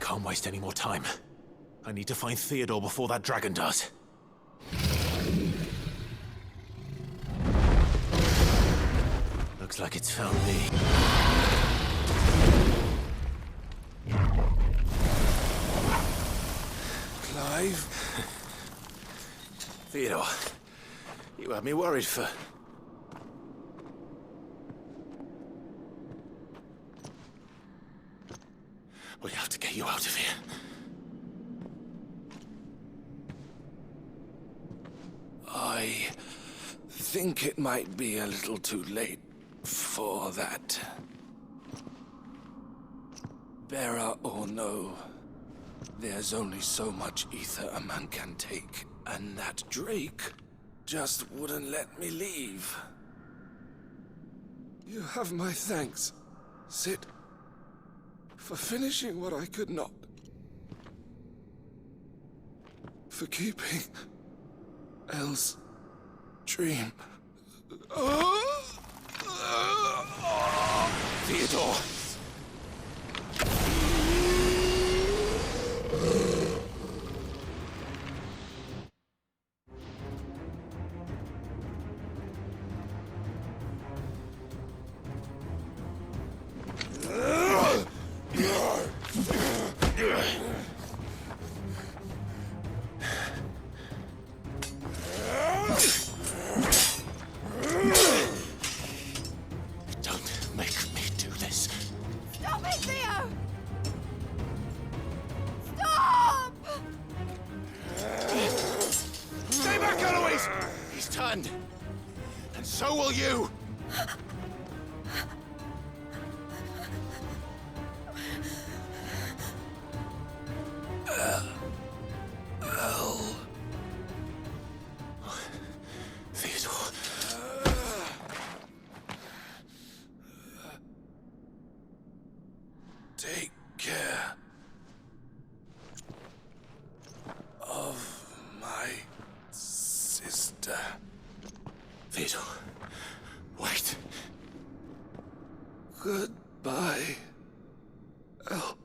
can't waste any more time. I need to find Theodore before that dragon does. Looks like it's found me. Clive? Theodore, you had me worried for... We have to get you out of here. I think it might be a little too late for that. Bearer or no, there's only so much ether a man can take, and that Drake just wouldn't let me leave. You have my thanks, Sid, for finishing what I could not. For keeping Elle's dream. Theodore! And so will you! Theodore. Take care of my sister. Theodore, wait. Goodbye, Elle.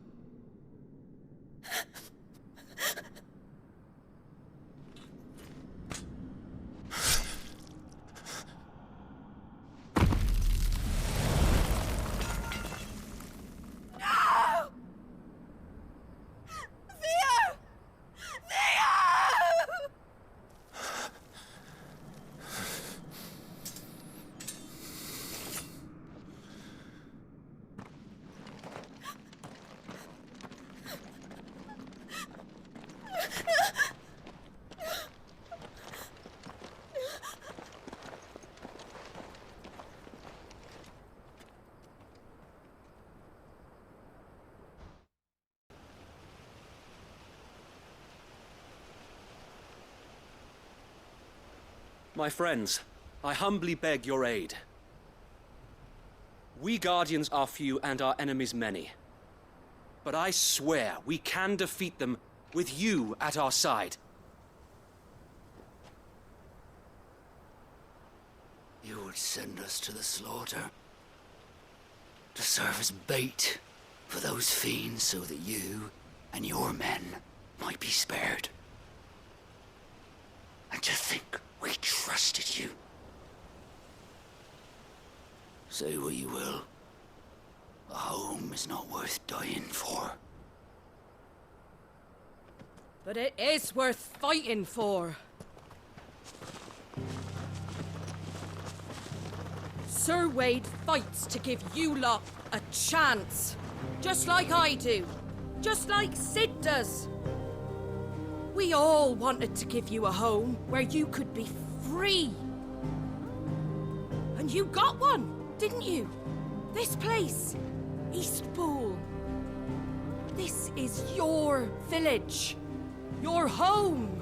My friends, I humbly beg your aid. We Guardians are few and our enemies many. But I swear we can defeat them with you at our side. You would send us to the slaughter, to serve as bait for those fiends so that you and your men might be spared. And to think we trusted you. Say what you will, a home is not worth dying for. But it is worth fighting for. Sir Wade fights to give you lot a chance. Just like I do. Just like Sid does. We all wanted to give you a home where you could be free. And you got one, didn't you? This place, Eastpool. This is your village, your home.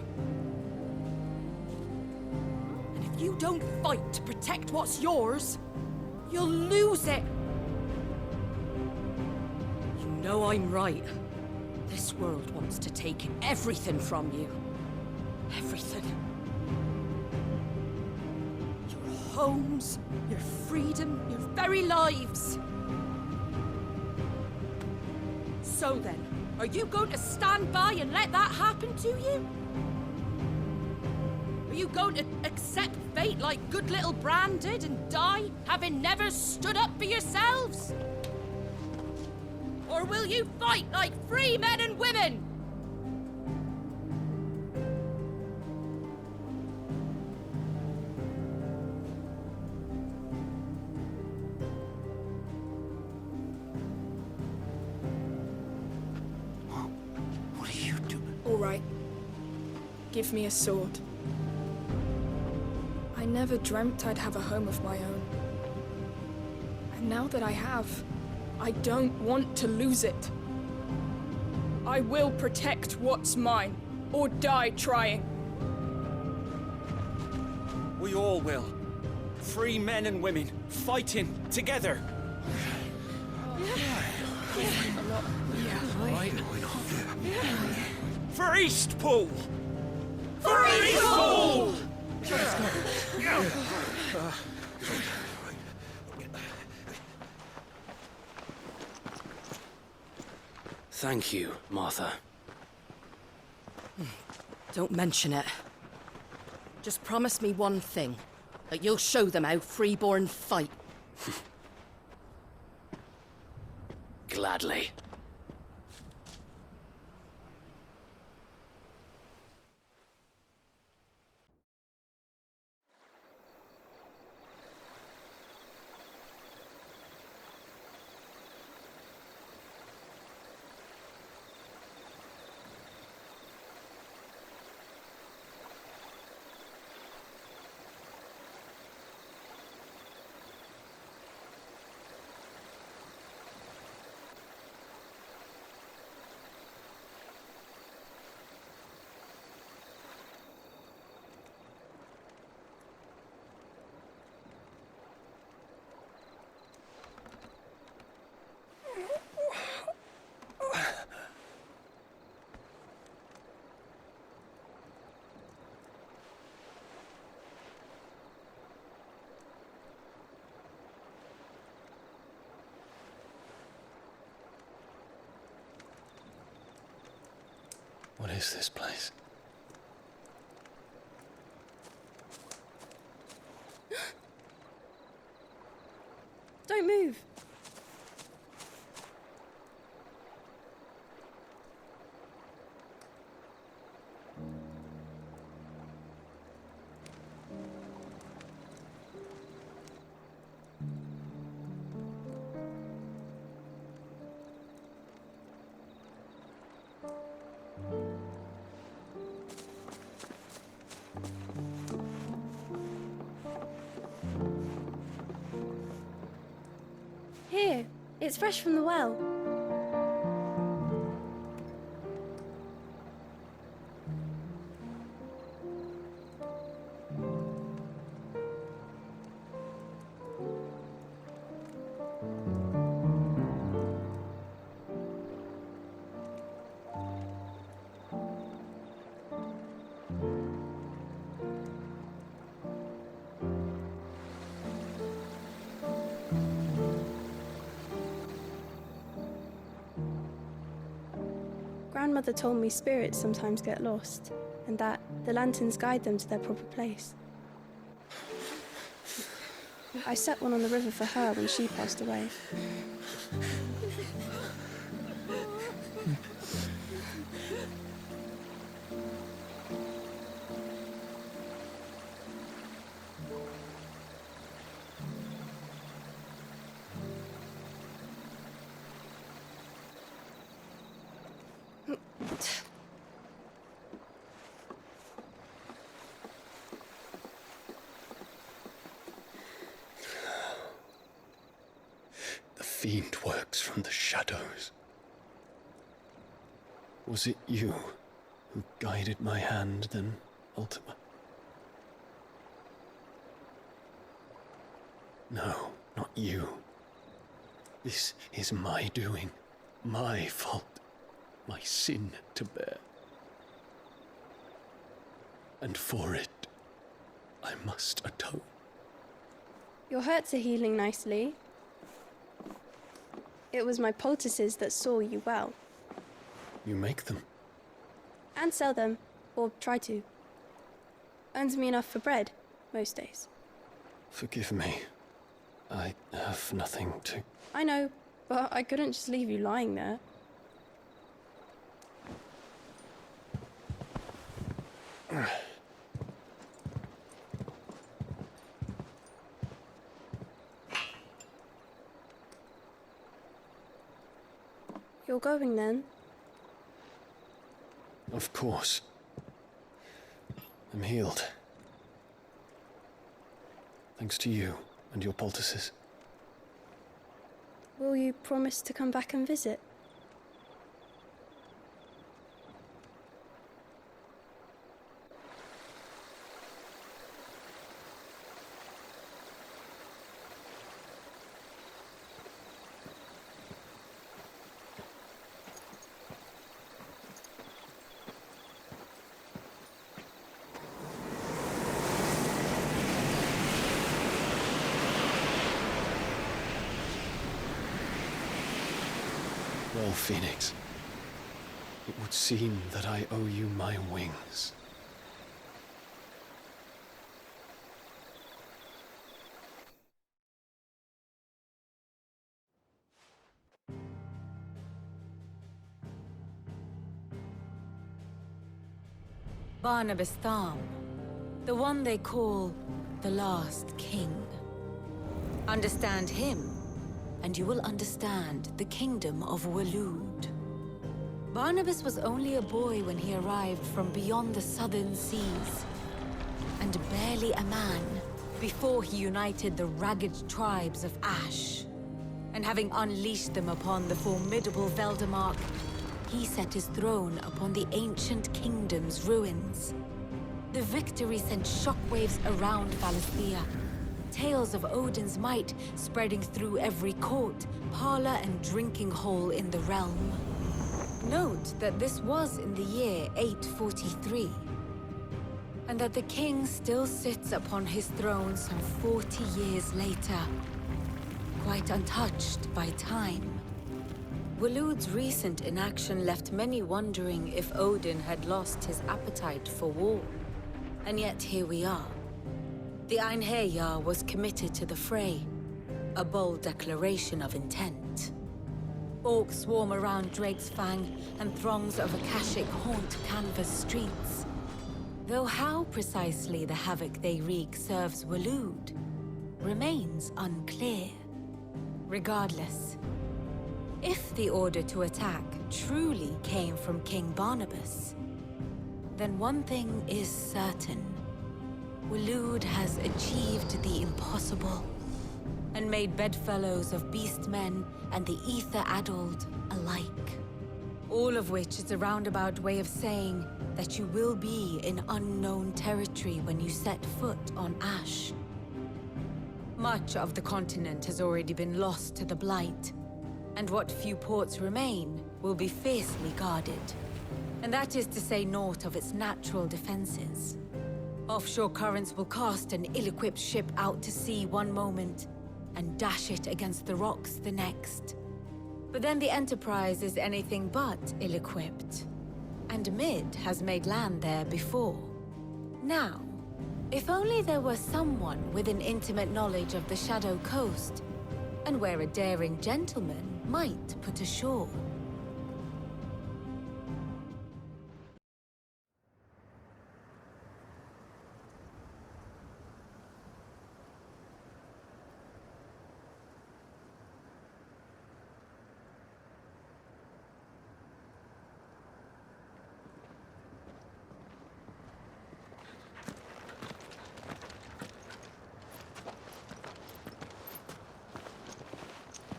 And if you don't fight to protect what's yours, you'll lose it. You know I'm right. This world wants to take everything from you. Everything. Your homes, your freedom, your very lives. So then, Are you going to stand by and let that happen to you? Are you going to accept fate like good little Bran did and die, having never stood up for yourselves? Or will you fight like free men and women? What are you doing? All right. Give me a sword. I never dreamt I'd have a home of my own. And now that I have, I don't want to lose it. I will protect what's mine, or die trying. We all will. Free men and women, fighting together. For Eastpool! For Eastpool! Thank you, Martha. Don't mention it. Just promise me one thing. That you'll show them how freeborn fight. Gladly. What is this place? Don't move. Here, it's fresh from the well. Grandmother told me spirits sometimes get lost, and that the lanterns guide them to their proper place. I set one on the river for her when she passed away. The fiend works from the shadows. Was it you who guided my hand then, Ultima? No, not you. This is my doing, my fault, my sin to bear. And for it, I must atone. Your hurts are healing nicely. It was my poultices that saw you well. You make them? And sell them, or try to. Earns me enough for bread, most days. Forgive me. I have nothing to... I know, but I couldn't just leave you lying there. You're going then? Of course. I'm healed. Thanks to you and your poultices. Will you promise to come back and visit? Well, Phoenix, it would seem that I owe you my wings. Barnabas Tham, the one they call the Last King. Understand him, and you will understand the kingdom of Waloed. Barnabas was only a boy when he arrived from beyond the southern seas, and barely a man before he united the ragged tribes of Ash. And having unleashed them upon the formidable Veldemark, he set his throne upon the ancient kingdom's ruins. The victory sent shockwaves around Valisthea, tales of Odin's might spreading through every court, parlor, and drinking hole in the realm. Note that this was in the year 843, and that the king still sits upon his throne some 40 years later, quite untouched by time. Waloed's recent inaction left many wondering if Odin had lost his appetite for war. And yet here we are. The Einherjar was committed to the fray, a bold declaration of intent. Orcs swarm around Drake's Fang, and throngs of Akashic haunt Canvas streets. Though how precisely the havoc they wreak serves Waloed remains unclear. Regardless, if the order to attack truly came from King Barnabas, then one thing is certain. Waloed has achieved the impossible, and made bedfellows of beastmen and the ether-addled alike. All of which is a roundabout way of saying that you will be in unknown territory when you set foot on Ash. Much of the continent has already been lost to the Blight, and what few ports remain will be fiercely guarded. And that is to say naught of its natural defenses. Offshore currents will cast an ill-equipped ship out to sea one moment, and dash it against the rocks the next. But then the Enterprise is anything but ill-equipped. And Mid has made land there before. Now, if only there were someone with an intimate knowledge of the Shadow Coast, and where a daring gentleman might put ashore.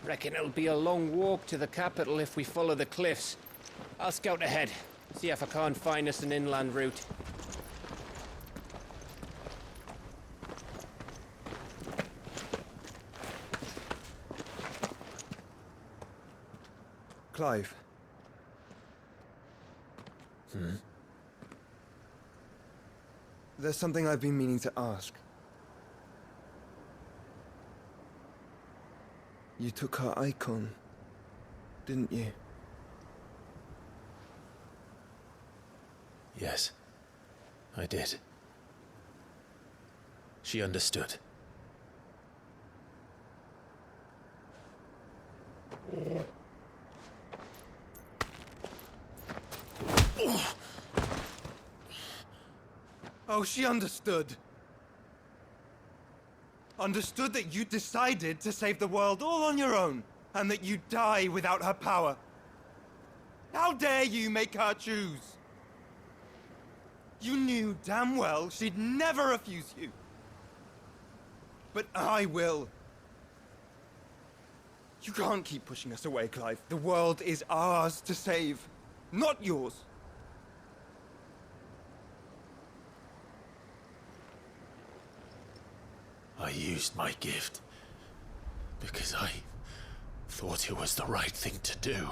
Reckon it'll be a long walk to the capital if we follow the cliffs. I'll scout ahead, see if I can't find us an inland route. Clive. There's something I've been meaning to ask. You took her icon, didn't you? Yes, I did. She understood. Oh, she understood. Understood that you decided to save the world all on your own, and that you'd die without her power. How dare you make her choose? You knew damn well she'd never refuse you. But I will. You can't keep pushing us away, Clive. The world is ours to save, not yours. I used my gift because I thought it was the right thing to do.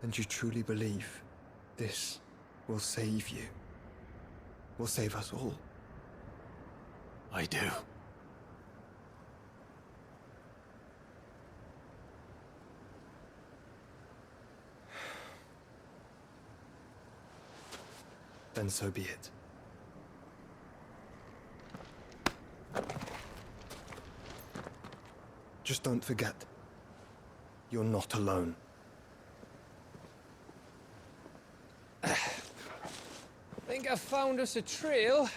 And you truly believe this will save you? Will save us all? I do. Then so be it. Just don't forget, you're not alone. Think I found us a trail.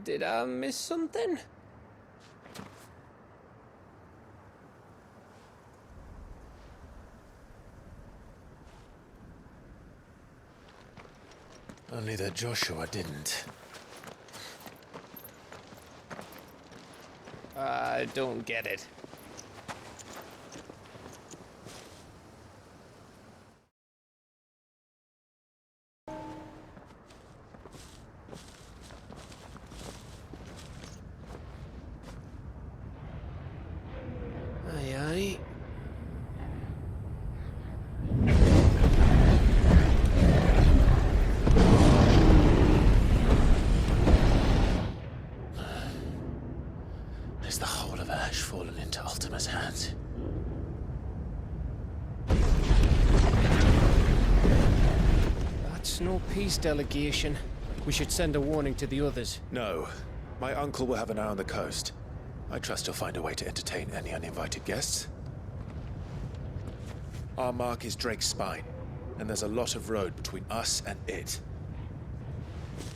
Did I miss something? Only that Joshua didn't. I don't get it. Aye, aye. Has the whole of Ash fallen into Ultima's hands? That's no peace delegation. We should send a warning to the others. No. My uncle will have an eye on the coast. I trust he'll find a way to entertain any uninvited guests. Our mark is Drake's Spine, and there's a lot of road between us and it.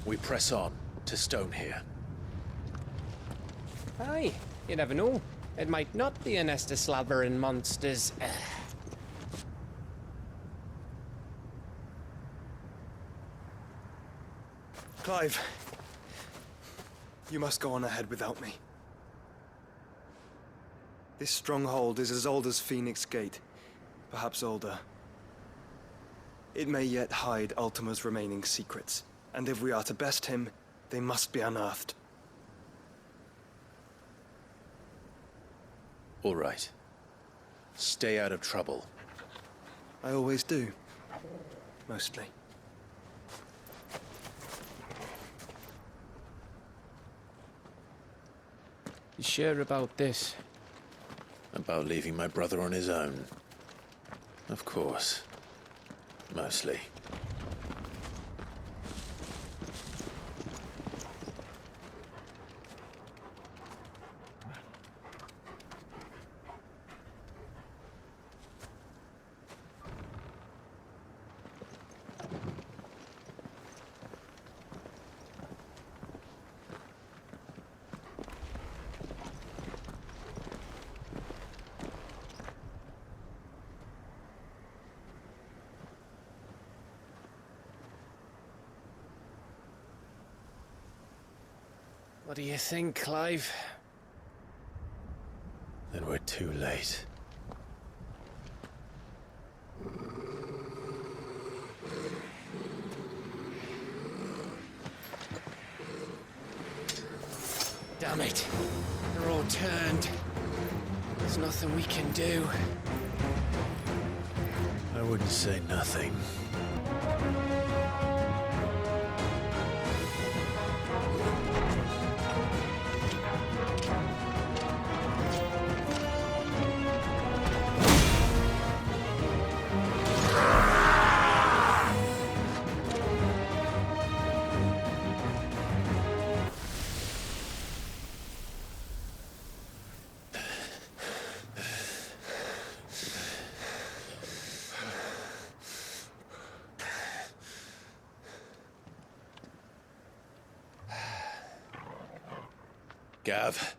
We press on to Stone here. Aye, you never know. It might not be a nest of slabbering monsters. Clive, you must go on ahead without me. This stronghold is as old as Phoenix Gate, perhaps older. It may yet hide Ultima's remaining secrets, and if we are to best him, they must be unearthed. All right. Stay out of trouble. I always do. Mostly. You sure about this? About leaving my brother on his own. Of course. Mostly. What do you think, Clive? Then we're too late. Damn it. They're all turned. There's nothing we can do. I wouldn't say nothing. Gav.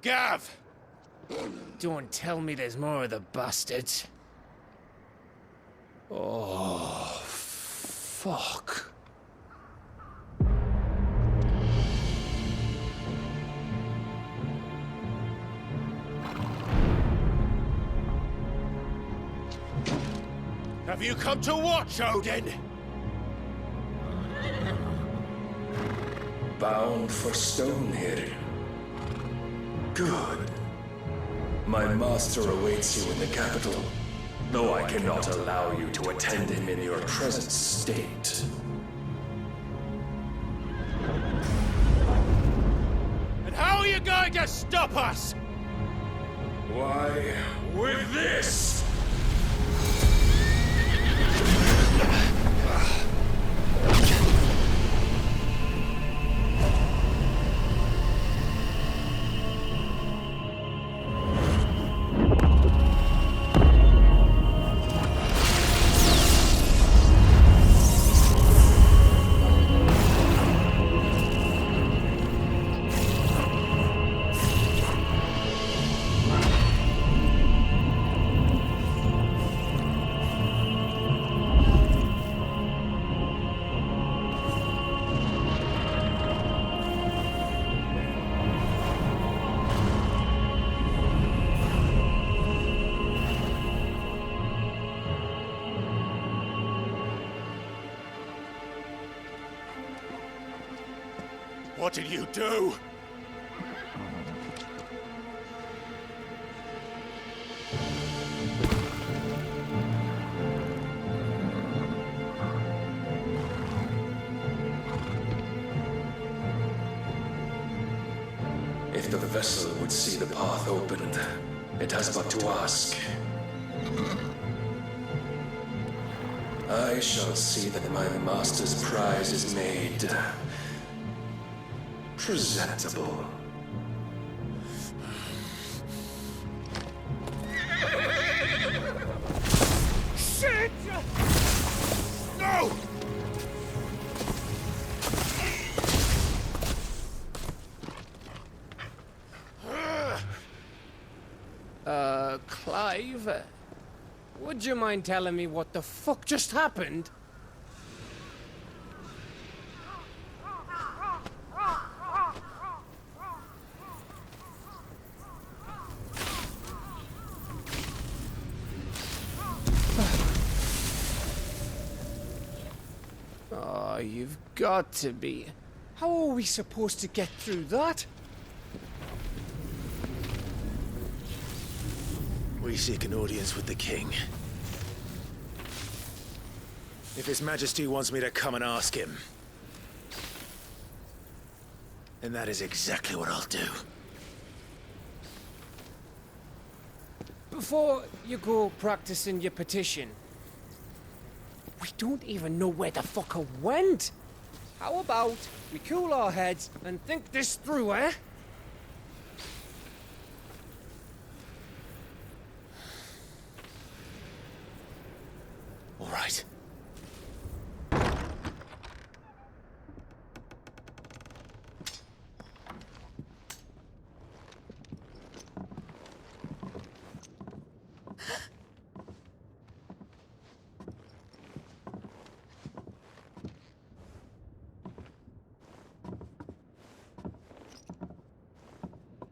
Gav! Don't tell me there's more of the bastards. Oh, fuck. Have you come to watch, Odin? Bound for Stonehill. Good. My master awaits you in the capital, though I cannot allow you to attend him in your present state. And how are you going to stop us? Why, with this! What did you do? If the vessel would see the path opened, it has but to ask. I shall see that my master's prize is made presentable. Shit! No! Clive, would you mind telling me what the fuck just happened? Oh, you've got to be. How are we supposed to get through that? We seek an audience with the king. If His Majesty wants me to come and ask him, then that is exactly what I'll do. Before you go practicing your petition, we don't even know where the fucker went. How about we cool our heads and think this through, eh? All right.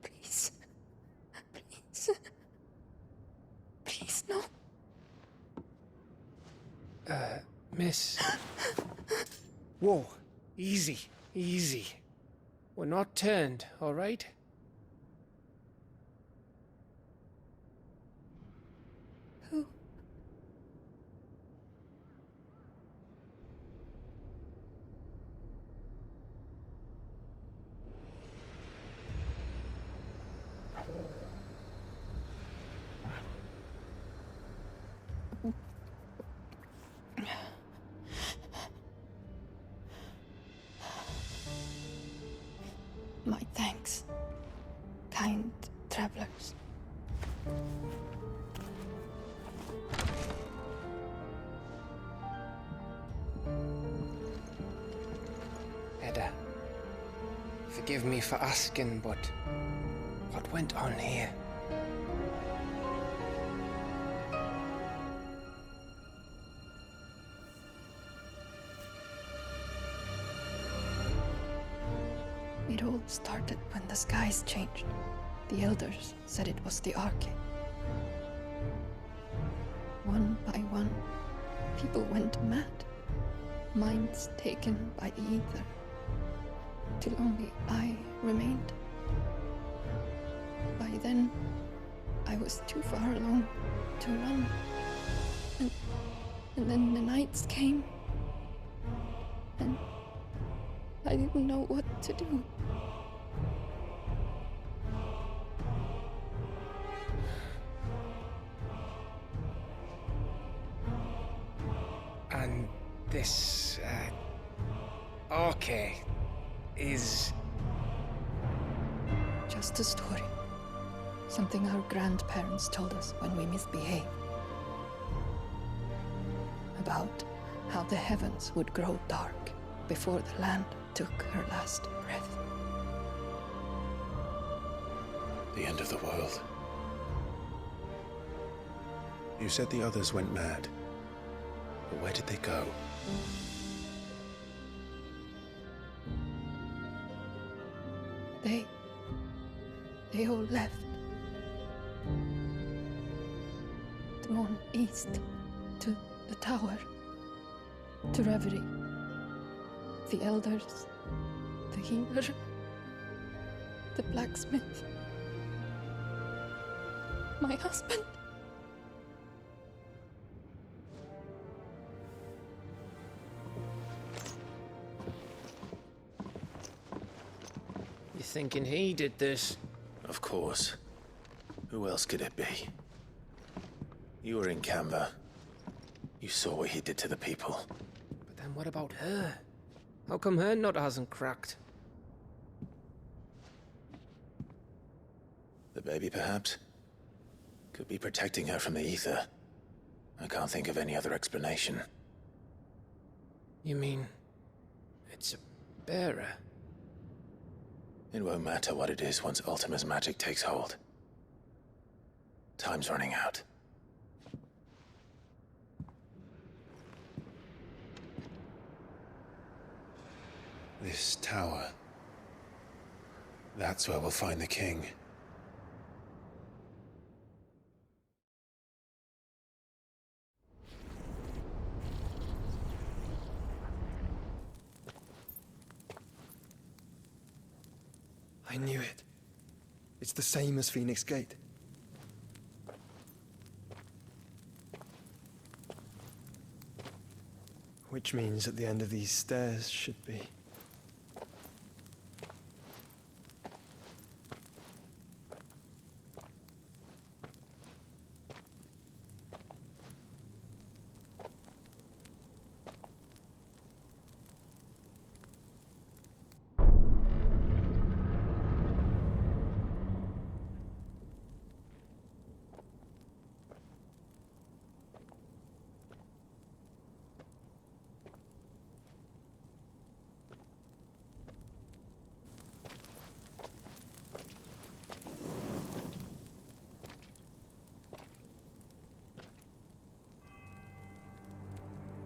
Please. Please. Please, no. Miss. Whoa. Easy. Easy. We're not turned, all right? Who? My thanks, kind travelers. Edda, forgive forgive me for asking, but what went on here? It all started when the skies changed. The elders said it was the Arche. One by one, people went mad. Minds taken by the ether. Till only I remained. By then, I was too far along to run. And then the nights came. And I didn't know what to do. And this, Arche is... Just a story. Something our grandparents told us when we misbehaved. About how the heavens would grow dark before the land took her last breath. The end of the world. You said the others went mad. But where did they go? They all left. Drawn east to the tower, to reverie. The elders, the healer, the blacksmith, my husband. You thinking he did this? Of course. Who else could it be? You were in Canva. You saw what he did to the people. But then what about her? How come her nut hasn't cracked? The baby, perhaps? Could be protecting her from the ether. I can't think of any other explanation. You mean... it's a bearer? It won't matter what it is once Ultima's magic takes hold. Time's running out. This tower. That's where we'll find the king. I knew it. It's the same as Phoenix Gate. Which means at the end of these stairs should be...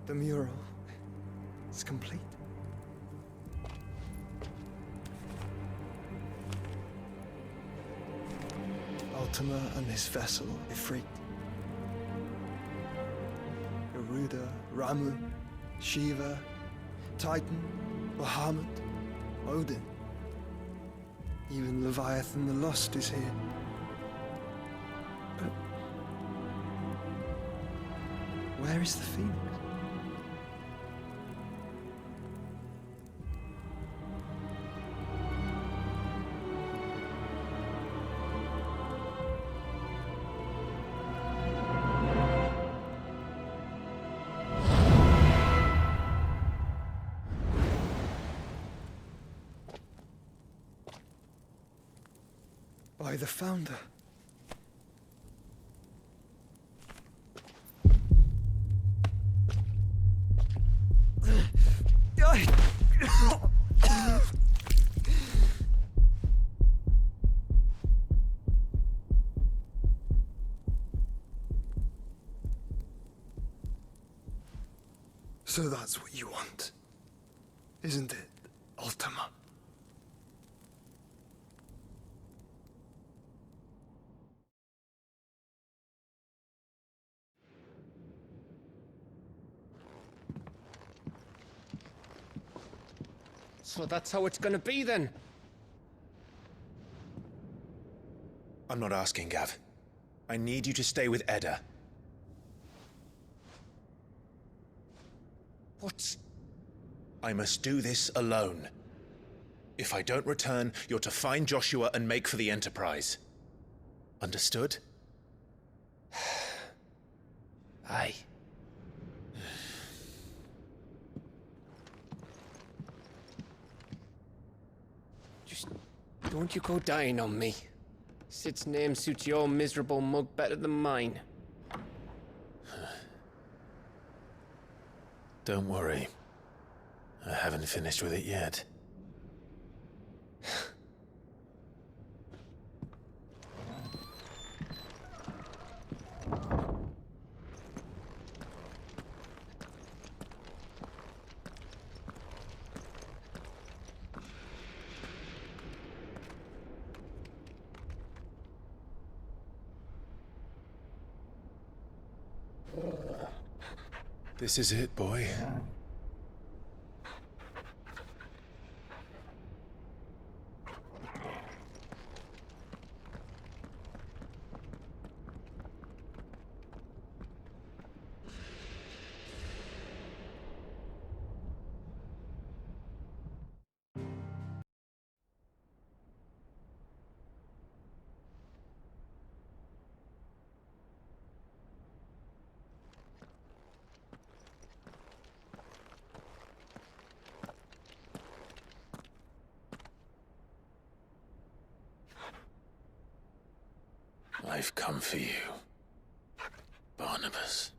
The mural is complete. Ultima and his vessel, Ifrit. Garuda, Ramu, Shiva, Titan, Bahamut, Odin. Even Leviathan the Lost is here. But where is the Phoenix? By the Founder. So that's what you want, isn't it, Ultima? So that's how it's gonna be then? I'm not asking, Gav. I need you to stay with Edda. What? I must do this alone. If I don't return, you're to find Joshua and make for the Enterprise. Understood? Aye. Just don't you go dying on me. Sid's name suits your miserable mug better than mine. Don't worry. I haven't finished with it yet. This is it, boy. I've come for you, Barnabas.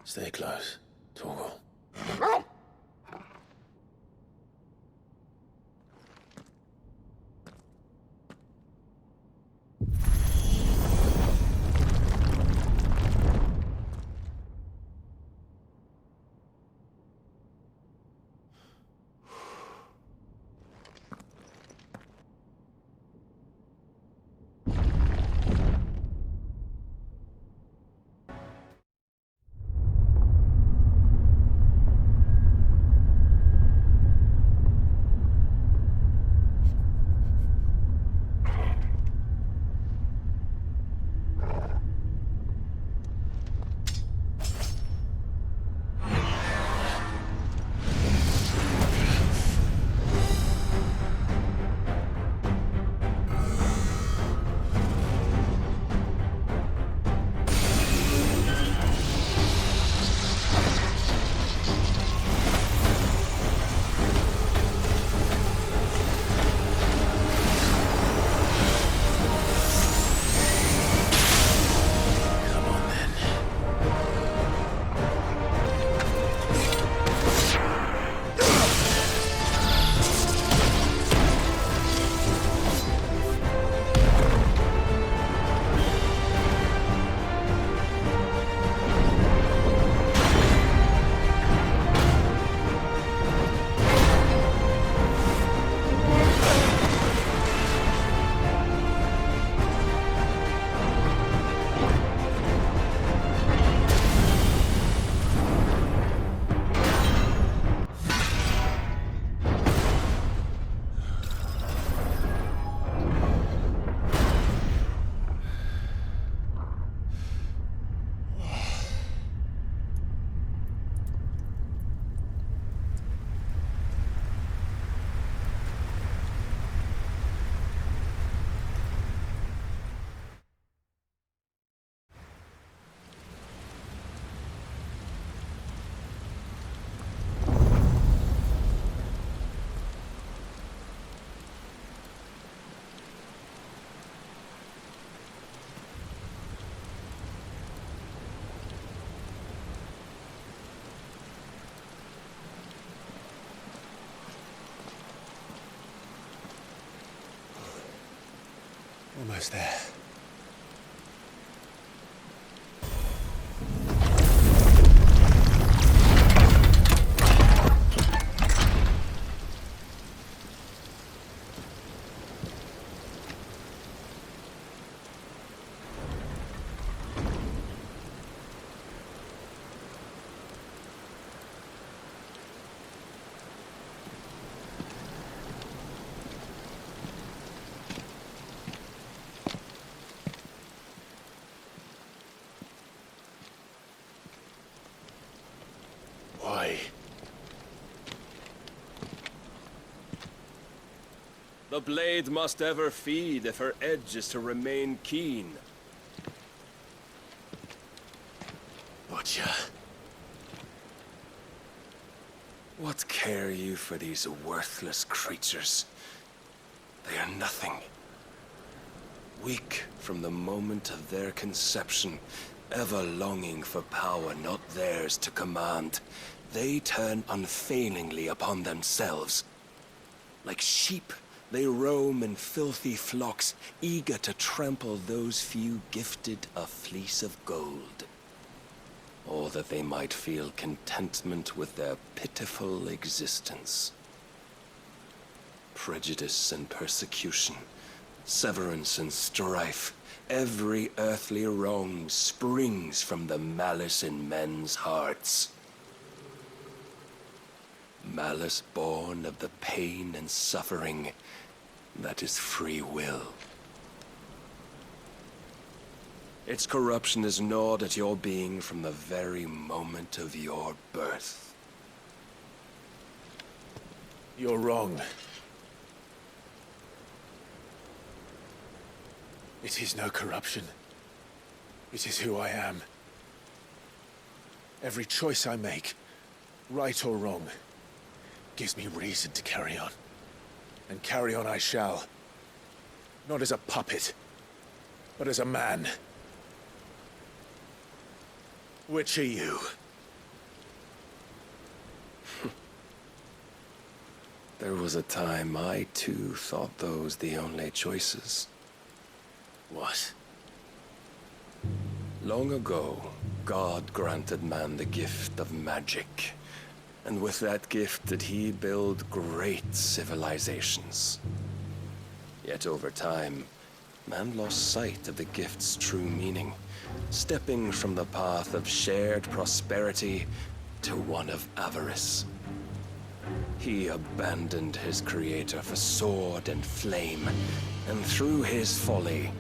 Stay close, Torgal. Almost there. Why? The blade must ever feed if her edge is to remain keen. Butcher. What care you for these worthless creatures? They are nothing. Weak from the moment of their conception, ever longing for power not theirs to command, they turn unfailingly upon themselves. Like sheep, they roam in filthy flocks, eager to trample those few gifted a fleece of gold. Or that they might feel contentment with their pitiful existence. Prejudice and persecution, severance and strife, every earthly wrong springs from the malice in men's hearts. Malice born of the pain and suffering that is free will. Its corruption is gnawed at your being from the very moment of your birth. You're wrong. It is no corruption. It is who I am. Every choice I make, right or wrong, gives me reason to carry on. And carry on I shall. Not as a puppet, but as a man. Which are you? There was a time I too thought those the only choices. What? Long ago, God granted man the gift of magic. And with that gift did he build great civilizations. Yet over time, man lost sight of the gift's true meaning, stepping from the path of shared prosperity to one of avarice. He abandoned his creator for sword and flame, and through his folly,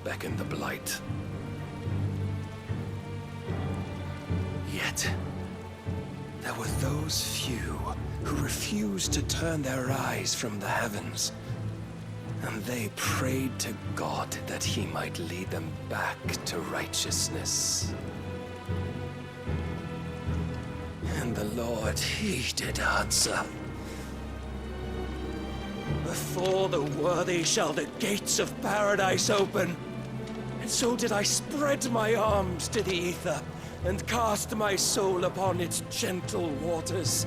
beckoned the blight. Yet, there were those few who refused to turn their eyes from the heavens, and they prayed to God that he might lead them back to righteousness. And the Lord, he did answer. Before the worthy shall the gates of paradise open. And so did I spread my arms to the ether, and cast my soul upon its gentle waters.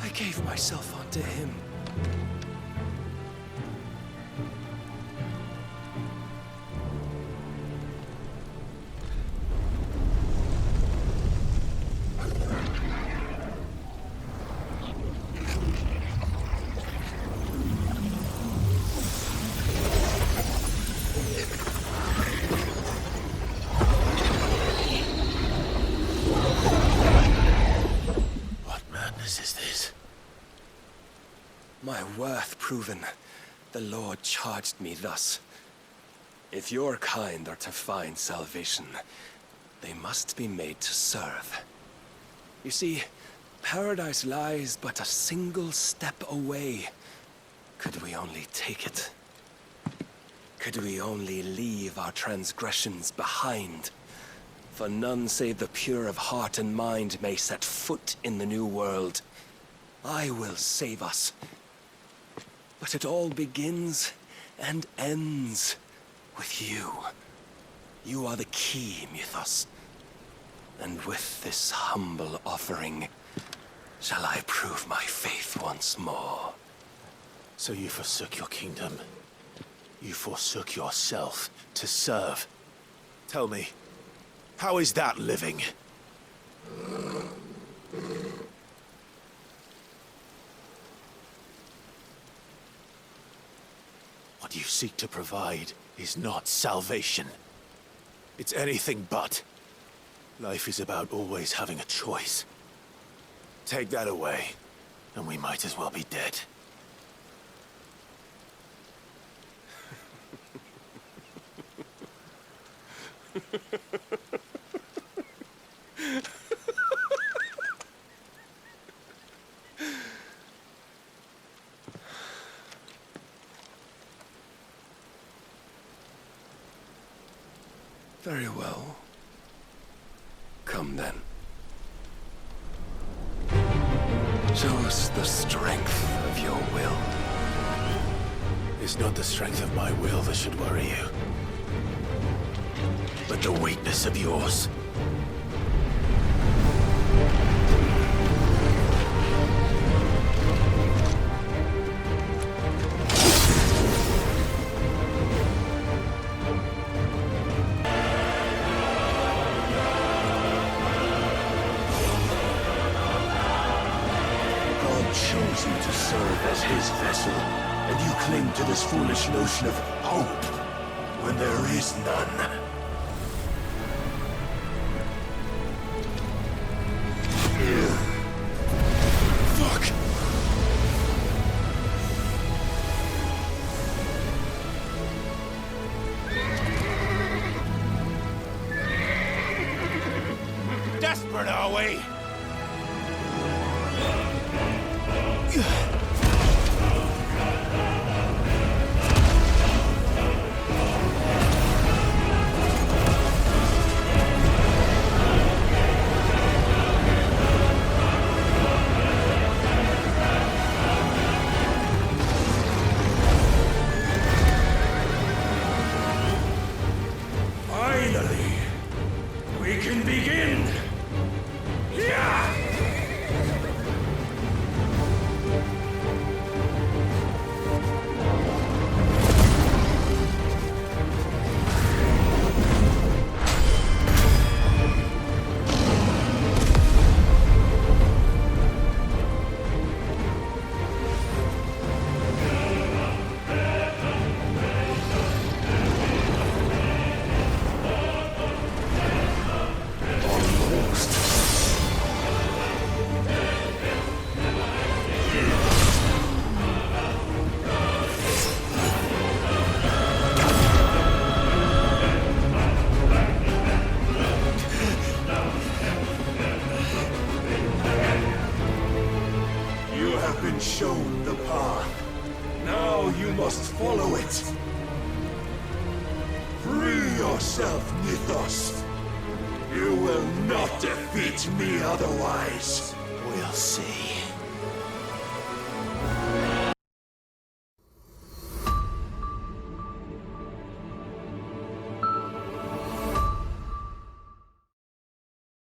I gave myself unto him. My worth proven, the Lord charged me thus. If your kind are to find salvation, they must be made to serve. You see, paradise lies but a single step away. Could we only take it? Could we only leave our transgressions behind? For none save the pure of heart and mind may set foot in the new world. I will save us. But it all begins and ends with you. You are the key, Mythos. And with this humble offering, shall I prove my faith once more. So you forsook your kingdom, You forsook yourself to serve. Tell me, how is that living? What you seek to provide is not salvation. It's anything but. Life is about always having a choice. Take that away, and we might as well be dead. Very well. Come then. Show us the strength of your will. It's not the strength of my will that should worry you, but the weakness of yours. Chose you to serve as his vessel, and you cling to this foolish notion of hope when there is none. Fuck! Desperate, are we? Finally, we can begin! Yeah! Shown the path. Now you must follow it. Free yourself, Mythos. You will not defeat me otherwise. We'll see.